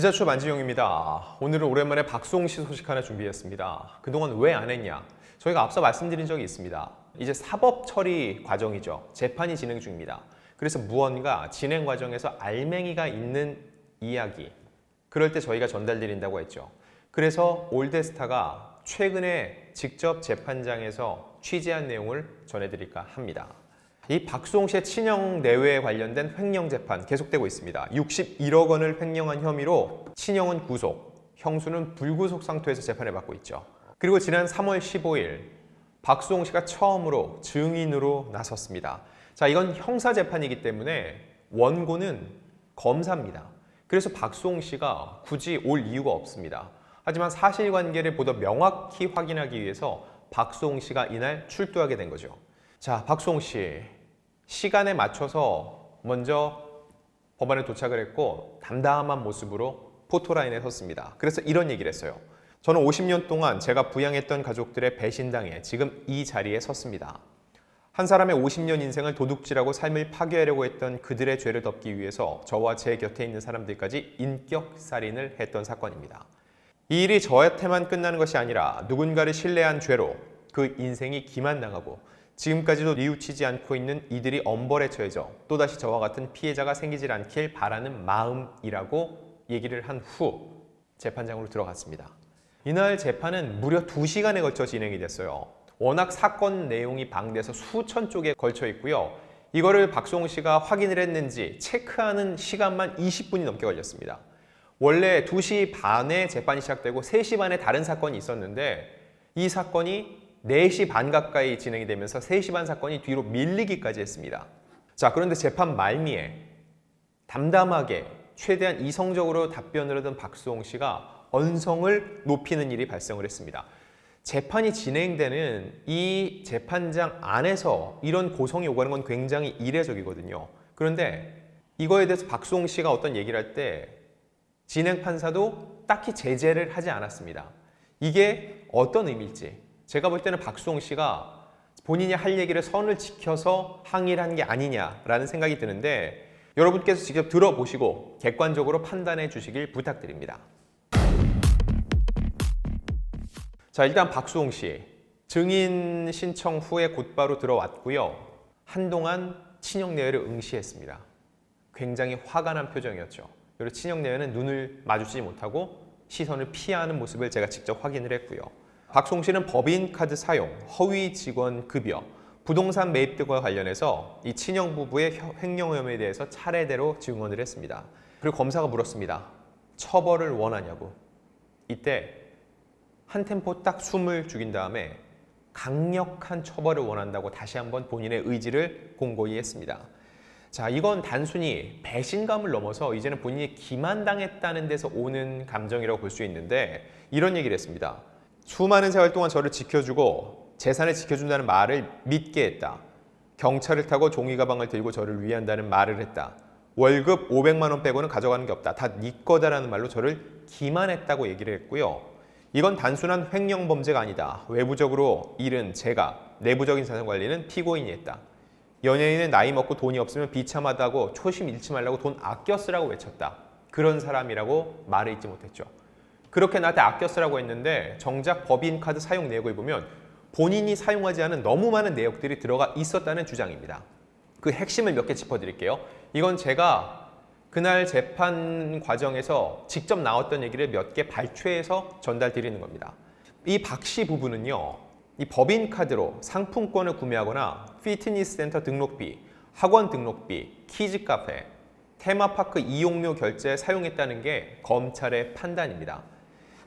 기자초 만지용입니다. 오늘은 오랜만에 박수홍 씨 소식 하나 준비했습니다. 그동안 왜 안 했냐? 저희가 앞서 말씀드린 적이 있습니다. 이제 사법 처리 과정이죠. 재판이 진행 중입니다. 그래서 무언가 진행 과정에서 알맹이가 있는 이야기, 그럴 때 저희가 전달드린다고 했죠. 그래서 올드스타가 최근에 직접 재판장에서 취재한 내용을 전해드릴까 합니다. 이 박수홍 씨의 친형 내외에 관련된 횡령 재판 계속되고 있습니다. 61억 원을 횡령한 혐의로 친형은 구속, 형수는 불구속 상태에서 재판을 받고 있죠. 그리고 지난 3월 15일 박수홍 씨가 처음으로 증인으로 나섰습니다. 자, 이건 형사 재판이기 때문에 원고는 검사입니다. 그래서 박수홍 씨가 굳이 올 이유가 없습니다. 하지만 사실관계를 보다 명확히 확인하기 위해서 박수홍 씨가 이날 출두하게 된 거죠. 자, 박수홍 씨, 시간에 맞춰서 먼저 법원에 도착을 했고 담담한 모습으로 포토라인에 섰습니다. 그래서 이런 얘기를 했어요. 저는 50년 동안 제가 부양했던 가족들의 배신당해 지금 이 자리에 섰습니다. 한 사람의 50년 인생을 도둑질하고 삶을 파괴하려고 했던 그들의 죄를 덮기 위해서 저와 제 곁에 있는 사람들까지 인격살인을 했던 사건입니다. 이 일이 저한테만 끝나는 것이 아니라 누군가를 신뢰한 죄로 그 인생이 기만당하고 지금까지도 뉘우치지 않고 있는 이들이 엄벌에 처해져 또다시 저와 같은 피해자가 생기질 않길 바라는 마음이라고 얘기를 한 후 재판장으로 들어갔습니다. 이날 재판은 무려 2시간에 걸쳐 진행이 됐어요. 워낙 사건 내용이 방대해서 수천 쪽에 걸쳐 있고요. 이거를 박수홍 씨가 확인을 했는지 체크하는 시간만 20분이 넘게 걸렸습니다. 원래 2시 반에 재판이 시작되고 3시 반에 다른 사건이 있었는데 이 사건이 4시 반 가까이 진행이 되면서 3시 반 사건이 뒤로 밀리기까지 했습니다. 자, 그런데 재판 말미에 담담하게 최대한 이성적으로 답변을 하던 박수홍 씨가 언성을 높이는 일이 발생을 했습니다. 재판이 진행되는 이 재판장 안에서 이런 고성이 오가는 건 굉장히 이례적이거든요. 그런데 이거에 대해서 박수홍 씨가 어떤 얘기를 할 때 진행 판사도 딱히 제재를 하지 않았습니다. 이게 어떤 의미일지 제가 볼 때는 박수홍 씨가 본인이 할 얘기를 선을 지켜서 항의를 한 게 아니냐라는 생각이 드는데 여러분께서 직접 들어보시고 객관적으로 판단해 주시길 부탁드립니다. 자, 일단 박수홍 씨 증인 신청 후에 곧바로 들어왔고요. 한동안 친형 내외를 응시했습니다. 굉장히 화가 난 표정이었죠. 그리고 친형 내외는 눈을 마주치지 못하고 시선을 피하는 모습을 제가 직접 확인을 했고요. 박수홍 씨는 법인카드 사용, 허위 직원 급여, 부동산 매입 등과 관련해서 이 친형 부부의 횡령 혐의에 대해서 차례대로 증언을 했습니다. 그리고 검사가 물었습니다. 처벌을 원하냐고. 이때 한 템포 딱 숨을 죽인 다음에 강력한 처벌을 원한다고 다시 한번 본인의 의지를 공고히 했습니다. 자, 이건 단순히 배신감을 넘어서 이제는 본인이 기만당했다는 데서 오는 감정이라고 볼 수 있는데 이런 얘기를 했습니다. 수많은 세월 동안 저를 지켜주고 재산을 지켜준다는 말을 믿게 했다. 경찰을 타고 종이 가방을 들고 저를 위한다는 말을 했다. 월급 500만 원 빼고는 가져가는 게 없다. 다 네 거다라는 말로 저를 기만했다고 얘기를 했고요. 이건 단순한 횡령 범죄가 아니다. 외부적으로 일은 제가, 내부적인 자산 관리는 피고인이 했다. 연예인은 나이 먹고 돈이 없으면 비참하다고 초심 잃지 말라고 돈 아껴 쓰라고 외쳤다. 그런 사람이라고 말을 잊지 못했죠. 그렇게 나한테 아껴 쓰라고 했는데 정작 법인카드 사용 내역을 보면 본인이 사용하지 않은 너무 많은 내역들이 들어가 있었다는 주장입니다. 그 핵심을 몇 개 짚어드릴게요. 이건 제가 그날 재판 과정에서 직접 나왔던 얘기를 몇 개 발췌해서 전달드리는 겁니다. 이 박 씨 부부는요, 이 법인카드로 상품권을 구매하거나 피트니스 센터 등록비, 학원 등록비, 키즈 카페, 테마파크 이용료 결제에 사용했다는 게 검찰의 판단입니다.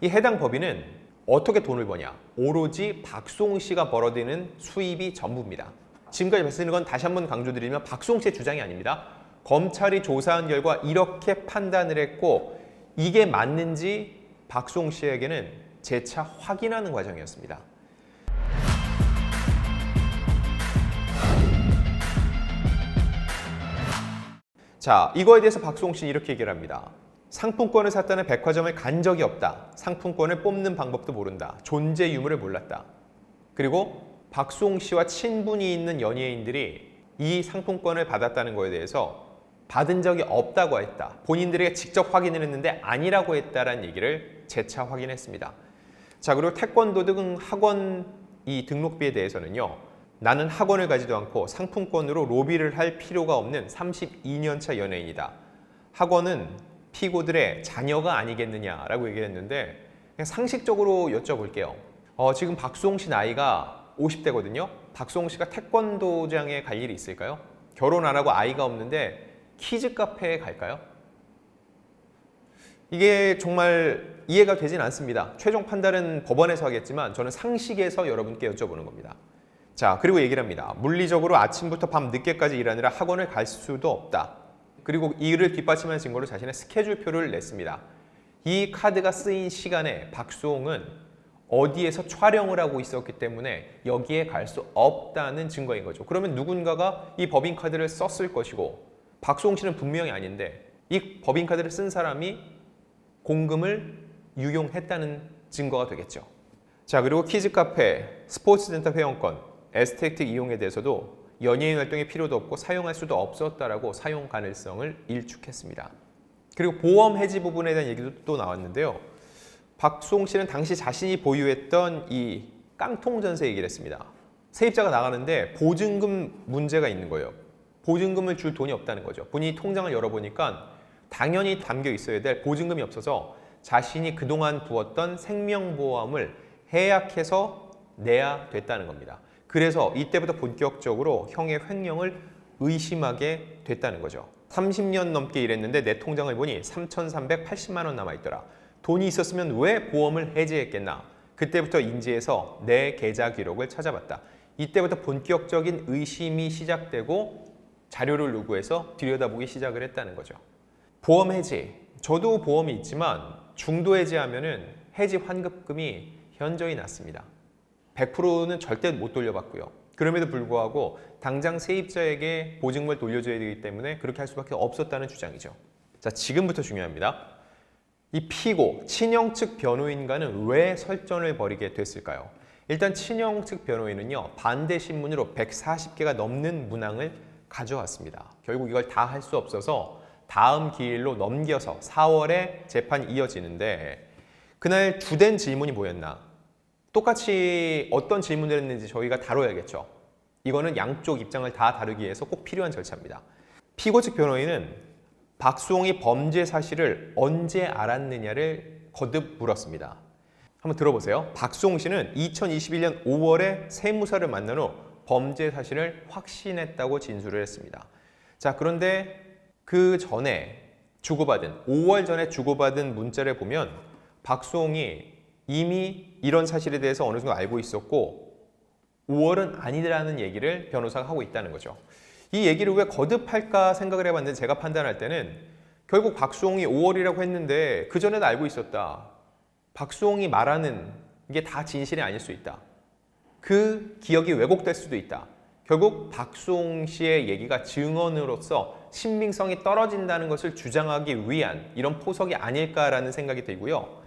이 해당 법인은 어떻게 돈을 버냐? 오로지 박수홍 씨가 벌어들이는 수입이 전부입니다. 지금까지 말씀드린 건 다시 한번 강조드리면 박수홍 씨의 주장이 아닙니다. 검찰이 조사한 결과 이렇게 판단을 했고 이게 맞는지 박수홍 씨에게는 재차 확인하는 과정이었습니다. 자, 이거에 대해서 박수홍 씨는 이렇게 얘기를 합니다. 상품권을 샀다는 백화점을 간 적이 없다. 상품권을 뽑는 방법도 모른다. 존재 유무를 몰랐다. 그리고 박수홍 씨와 친분이 있는 연예인들이 이 상품권을 받았다는 거에 대해서 받은 적이 없다고 했다. 본인들에게 직접 확인을 했는데 아니라고 했다라는 얘기를 재차 확인했습니다. 자, 그리고 태권도 등 학원 이 등록비에 대해서는요. 나는 학원을 가지도 않고 상품권으로 로비를 할 필요가 없는 32년차 연예인이다. 학원은 피고들의 자녀가 아니겠느냐라고 얘기를 했는데 그냥 상식적으로 여쭤볼게요. 지금 박수홍 씨 나이가 50대거든요. 박수홍 씨가 태권도장에 갈 일이 있을까요? 결혼 안 하고 아이가 없는데 키즈 카페에 갈까요? 이게 정말 이해가 되진 않습니다. 최종 판단은 법원에서 하겠지만 저는 상식에서 여러분께 여쭤보는 겁니다. 자, 그리고 얘기를 합니다. 물리적으로 아침부터 밤 늦게까지 일하느라 학원을 갈 수도 없다. 그리고 이를 뒷받침하는 증거로 자신의 스케줄표를 냈습니다. 이 카드가 쓰인 시간에 박수홍은 어디에서 촬영을 하고 있었기 때문에 여기에 갈 수 없다는 증거인 거죠. 그러면 누군가가 이 법인카드를 썼을 것이고 박수홍 씨는 분명히 아닌데 이 법인카드를 쓴 사람이 공금을 유용했다는 증거가 되겠죠. 자, 그리고 키즈카페, 스포츠센터 회원권, 에스테틱 이용에 대해서도 연예인 활동에 필요도 없고 사용할 수도 없었다라고 사용 가능성을 일축했습니다. 그리고 보험 해지 부분에 대한 얘기도 또 나왔는데요. 박수홍 씨는 당시 자신이 보유했던 이 깡통 전세 얘기를 했습니다. 세입자가 나가는데 보증금 문제가 있는 거예요. 보증금을 줄 돈이 없다는 거죠. 본인이 통장을 열어보니까 당연히 담겨 있어야 될 보증금이 없어서 자신이 그동안 부었던 생명보험을 해약해서 내야 됐다는 겁니다. 그래서 이때부터 본격적으로 형의 횡령을 의심하게 됐다는 거죠. 30년 넘게 일했는데 내 통장을 보니 3,380만 원 남아있더라. 돈이 있었으면 왜 보험을 해지했겠나. 그때부터 인지해서 내 계좌 기록을 찾아봤다. 이때부터 본격적인 의심이 시작되고 자료를 요구해서 들여다보기 시작을 했다는 거죠. 보험 해지. 저도 보험이 있지만 중도 해지하면은 해지 환급금이 현저히 낮습니다. 100%는 절대 못 돌려받고요. 그럼에도 불구하고 당장 세입자에게 보증금을 돌려줘야 되기 때문에 그렇게 할 수밖에 없었다는 주장이죠. 자, 지금부터 중요합니다. 이 피고, 친형 측 변호인과는 왜 설전을 벌이게 됐을까요? 일단 친형 측 변호인은요. 반대 신문으로 140개가 넘는 문항을 가져왔습니다. 결국 이걸 다 할 수 없어서 다음 기일로 넘겨서 4월에 재판이 이어지는데 그날 주된 질문이 뭐였나? 똑같이 어떤 질문을 했는지 저희가 다뤄야겠죠. 이거는 양쪽 입장을 다 다루기 위해서 꼭 필요한 절차입니다. 피고 측 변호인은 박수홍이 범죄 사실을 언제 알았느냐를 거듭 물었습니다. 한번 들어보세요. 박수홍 씨는 2021년 5월에 세무사를 만난 후 범죄 사실을 확신했다고 진술을 했습니다. 자, 그런데 그 전에 5월 전에 주고받은 문자를 보면 박수홍이 이미 이런 사실에 대해서 어느 정도 알고 있었고 5월은 아니라는 얘기를 변호사가 하고 있다는 거죠. 이 얘기를 왜 거듭할까 생각을 해봤는데 제가 판단할 때는 결국 박수홍이 5월이라고 했는데 그전에도 알고 있었다. 박수홍이 말하는 이게 다 진실이 아닐 수 있다. 그 기억이 왜곡될 수도 있다. 결국 박수홍 씨의 얘기가 증언으로서 신빙성이 떨어진다는 것을 주장하기 위한 이런 포석이 아닐까라는 생각이 들고요.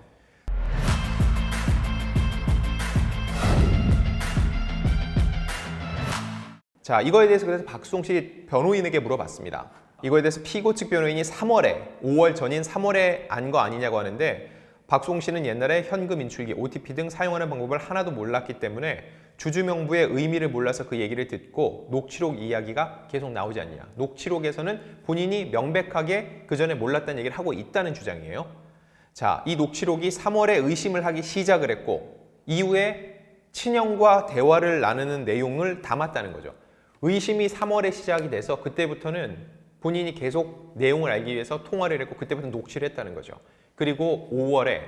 자, 이거에 대해서 그래서 박수홍 씨 변호인에게 물어봤습니다. 이거에 대해서 피고 측 변호인이 5월 전인 3월에 안 거 아니냐고 하는데 박수홍 씨는 옛날에 현금 인출기, OTP 등 사용하는 방법을 하나도 몰랐기 때문에 주주명부의 의미를 몰라서 그 얘기를 듣고 녹취록 이야기가 계속 나오지 않냐. 녹취록에서는 본인이 명백하게 그 전에 몰랐다는 얘기를 하고 있다는 주장이에요. 자, 이 녹취록이 3월에 의심을 하기 시작을 했고 이후에 친형과 대화를 나누는 내용을 담았다는 거죠. 의심이 3월에 시작이 돼서 그때부터는 본인이 계속 내용을 알기 위해서 통화를 했고 그때부터 녹취를 했다는 거죠. 그리고 5월에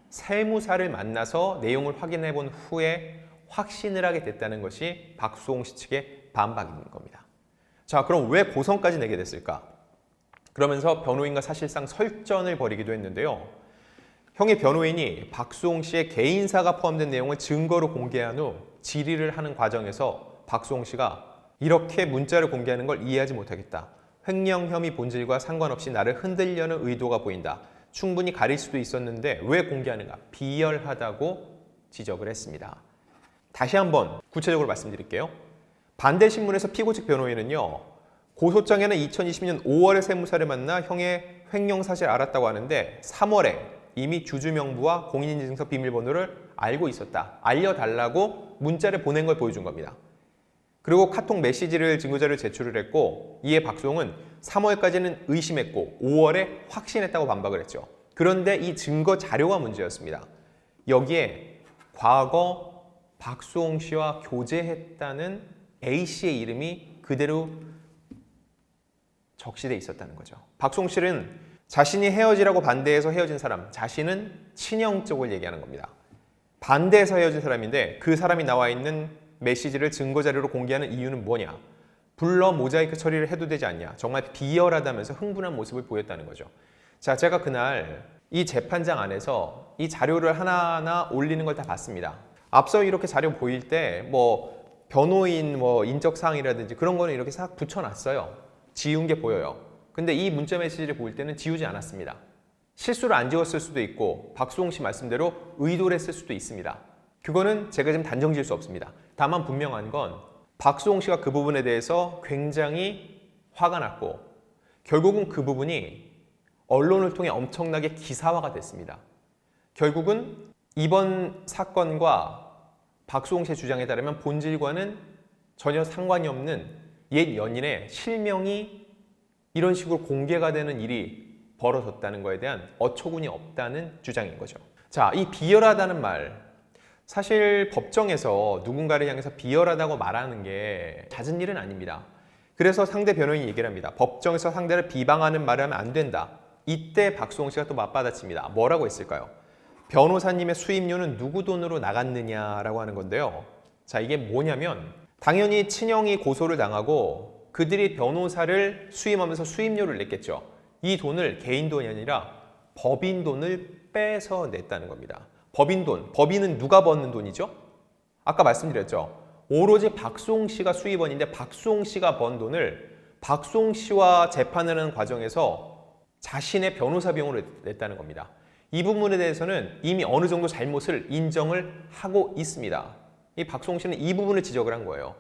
세무사를 만나서 내용을 확인해 본 후에 확신을 하게 됐다는 것이 박수홍 씨 측의 반박인 겁니다. 자, 그럼 왜 보선까지 내게 됐을까? 그러면서 변호인과 사실상 설전을 벌이기도 했는데요. 형의 변호인이 박수홍 씨의 개인사가 포함된 내용을 증거로 공개한 후 질의를 하는 과정에서 박수홍 씨가 이렇게 문자를 공개하는 걸 이해하지 못하겠다. 횡령 혐의 본질과 상관없이 나를 흔들려는 의도가 보인다. 충분히 가릴 수도 있었는데 왜 공개하는가? 비열하다고 지적을 했습니다. 다시 한번 구체적으로 말씀드릴게요. 반대 신문에서 피고 측 변호인은요. 고소장에는 2020년 5월에 세무사를 만나 형의 횡령 사실 알았다고 하는데 3월에 이미 주주명부와 공인인증서 비밀번호를 알고 있었다. 알려달라고 문자를 보낸 걸 보여준 겁니다. 그리고 카톡 메시지를 증거자료를 제출을 했고 이에 박수홍은 3월까지는 의심했고 5월에 확신했다고 반박을 했죠. 그런데 이 증거 자료가 문제였습니다. 여기에 과거 박수홍 씨와 교제했다는 A씨의 이름이 그대로 적시돼 있었다는 거죠. 박수홍 씨는 자신이 헤어지라고 반대해서 헤어진 사람, 자신은 친형 쪽을 얘기하는 겁니다. 반대해서 헤어진 사람인데 그 사람이 나와 있는 메시지를 증거자료로 공개하는 이유는 뭐냐? 불러 모자이크 처리를 해도 되지 않냐? 정말 비열하다면서 흥분한 모습을 보였다는 거죠. 자, 제가 그날 이 재판장 안에서 이 자료를 하나하나 올리는 걸 다 봤습니다. 앞서 이렇게 자료 보일 때 변호인 인적사항이라든지 그런 거는 이렇게 싹 붙여놨어요. 지운 게 보여요. 근데 이 문자 메시지를 보일 때는 지우지 않았습니다. 실수를 안 지웠을 수도 있고 박수홍 씨 말씀대로 의도를 했을 수도 있습니다. 그거는 제가 지금 단정 지을 수 없습니다. 다만 분명한 건 박수홍 씨가 그 부분에 대해서 굉장히 화가 났고 결국은 그 부분이 언론을 통해 엄청나게 기사화가 됐습니다. 결국은 이번 사건과 박수홍 씨의 주장에 따르면 본질과는 전혀 상관이 없는 옛 연인의 실명이 이런 식으로 공개가 되는 일이 벌어졌다는 것에 대한 어처구니 없다는 주장인 거죠. 자, 이 비열하다는 말, 사실 법정에서 누군가를 향해서 비열하다고 말하는 게 잦은 일은 아닙니다. 그래서 상대 변호인이 얘기를 합니다. 법정에서 상대를 비방하는 말을 하면 안 된다. 이때 박수홍 씨가 또 맞받아칩니다. 뭐라고 했을까요? 변호사님의 수임료는 누구 돈으로 나갔느냐라고 하는 건데요. 자, 이게 뭐냐면 당연히 친형이 고소를 당하고 그들이 변호사를 수임하면서 수임료를 냈겠죠. 이 돈을 개인 돈이 아니라 법인 돈을 빼서 냈다는 겁니다. 법인 돈, 법인은 누가 버는 돈이죠? 아까 말씀드렸죠. 오로지 박수홍 씨가 수입원인데 박수홍 씨가 번 돈을 박수홍 씨와 재판을 하는 과정에서 자신의 변호사 비용으로 냈다는 겁니다. 이 부분에 대해서는 이미 어느 정도 잘못을 인정을 하고 있습니다. 이 박수홍 씨는 이 부분을 지적을 한 거예요.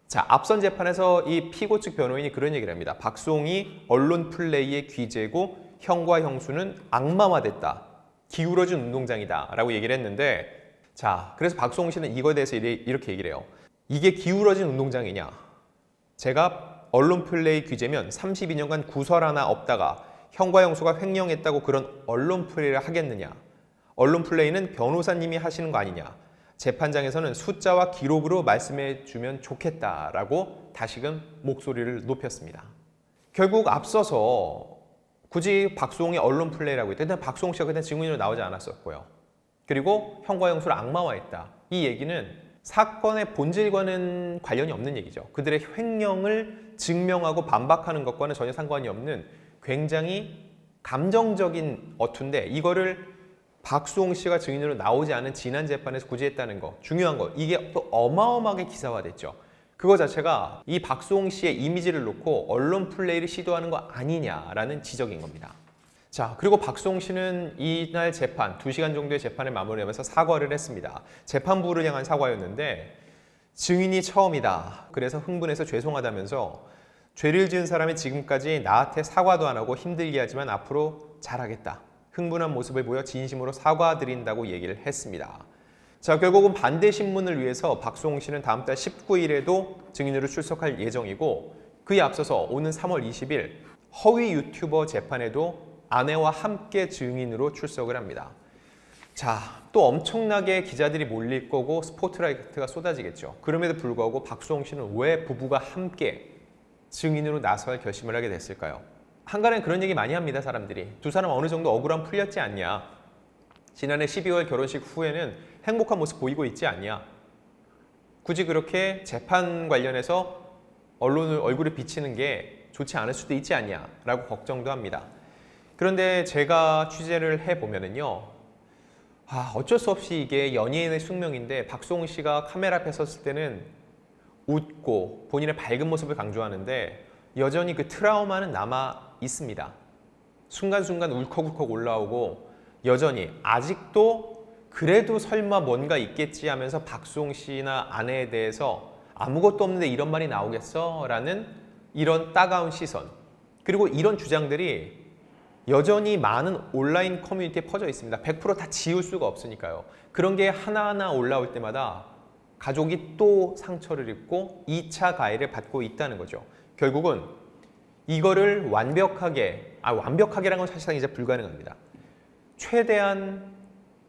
자, 앞선 재판에서 이 피고 측 변호인이 그런 얘기를 합니다. 박수홍이 언론 플레이의 귀재고 형과 형수는 악마화됐다. 기울어진 운동장이다 라고 얘기를 했는데, 자, 그래서 박수홍 씨는 이거에 대해서 이렇게 얘기를 해요. 이게 기울어진 운동장이냐? 제가 언론 플레이 귀재면 32년간 구설 하나 없다가 형과 형수가 횡령했다고 그런 언론 플레이를 하겠느냐? 언론 플레이는 변호사님이 하시는 거 아니냐? 재판장에서는 숫자와 기록으로 말씀해 주면 좋겠다라고 다시금 목소리를 높였습니다. 결국 앞서서 굳이 박수홍이 언론 플레이라고 했다. 일단 박수홍 씨가 그때 증인으로 나오지 않았었고요. 그리고 형과 형수를 악마화했다. 이 얘기는 사건의 본질과는 관련이 없는 얘기죠. 그들의 횡령을 증명하고 반박하는 것과는 전혀 상관이 없는 굉장히 감정적인 어투인데 이거를 박수홍 씨가 증인으로 나오지 않은 지난 재판에서 굳이 했다는 거, 중요한 거, 이게 또 어마어마하게 기사화됐죠. 그거 자체가 이 박수홍 씨의 이미지를 놓고 언론 플레이를 시도하는 거 아니냐라는 지적인 겁니다. 자, 그리고 박수홍 씨는 이날 재판, 2시간 정도의 재판을 마무리하면서 사과를 했습니다. 재판부를 향한 사과였는데 증인이 처음이다. 그래서 흥분해서 죄송하다면서 죄를 지은 사람이 지금까지 나한테 사과도 안 하고 힘들게 하지만 앞으로 잘하겠다. 흥분한 모습을 보여 진심으로 사과드린다고 얘기를 했습니다. 자, 결국은 반대 신문을 위해서 박수홍 씨는 다음 달 19일에도 증인으로 출석할 예정이고 그에 앞서서 오는 3월 20일 허위 유튜버 재판에도 아내와 함께 증인으로 출석을 합니다. 자, 또 엄청나게 기자들이 몰릴 거고 스포트라이트가 쏟아지겠죠. 그럼에도 불구하고 박수홍 씨는 왜 부부가 함께 증인으로 나설 결심을 하게 됐을까요? 한간에 그런 얘기 많이 합니다, 사람들이. 두 사람 어느 정도 억울함 풀렸지 않냐? 지난해 12월 결혼식 후에는 행복한 모습 보이고 있지 않냐? 굳이 그렇게 재판 관련해서 언론을 얼굴에 비치는 게 좋지 않을 수도 있지 않냐? 라고 걱정도 합니다. 그런데 제가 취재를 해보면은요, 어쩔 수 없이 이게 연예인의 숙명인데 박수홍 씨가 카메라 앞에 섰을 때는 웃고 본인의 밝은 모습을 강조하는데 여전히 그 트라우마는 남아 있습니다. 순간순간 울컥울컥 올라오고 여전히 아직도 그래도 설마 뭔가 있겠지 하면서 박수홍 씨나 아내에 대해서 아무것도 없는데 이런 말이 나오겠어? 라는 이런 따가운 시선, 그리고 이런 주장들이 여전히 많은 온라인 커뮤니티에 퍼져 있습니다. 100%다 지울 수가 없으니까요. 그런 게 하나하나 올라올 때마다 가족이 또 상처를 입고 2차 가해를 받고 있다는 거죠. 결국은 이거를 완벽하게라는 건 사실상 이제 불가능합니다. 최대한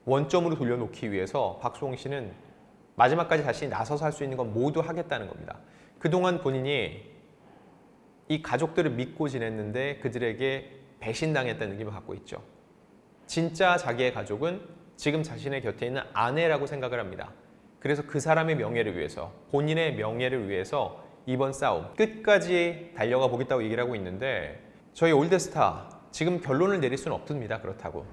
원점으로 돌려놓기 위해서 박수홍 씨는 마지막까지 자신이 나서서 할 수 있는 건 모두 하겠다는 겁니다. 그동안 본인이 이 가족들을 믿고 지냈는데 그들에게 배신당했다는 느낌을 갖고 있죠. 진짜 자기의 가족은 지금 자신의 곁에 있는 아내라고 생각을 합니다. 그래서 그 사람의 명예를 위해서, 본인의 명예를 위해서 이번 싸움 끝까지 달려가 보겠다고 얘기를 하고 있는데, 저희 올드스타 지금 결론을 내릴 수는 없습니다. 그렇다고.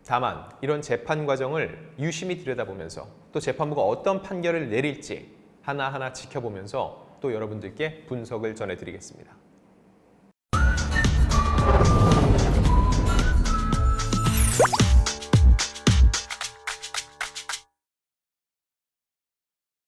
다만 이런 재판 과정을 유심히 들여다보면서 또 재판부가 어떤 판결을 내릴지 하나하나 지켜보면서 또 여러분들께 분석을 전해드리겠습니다.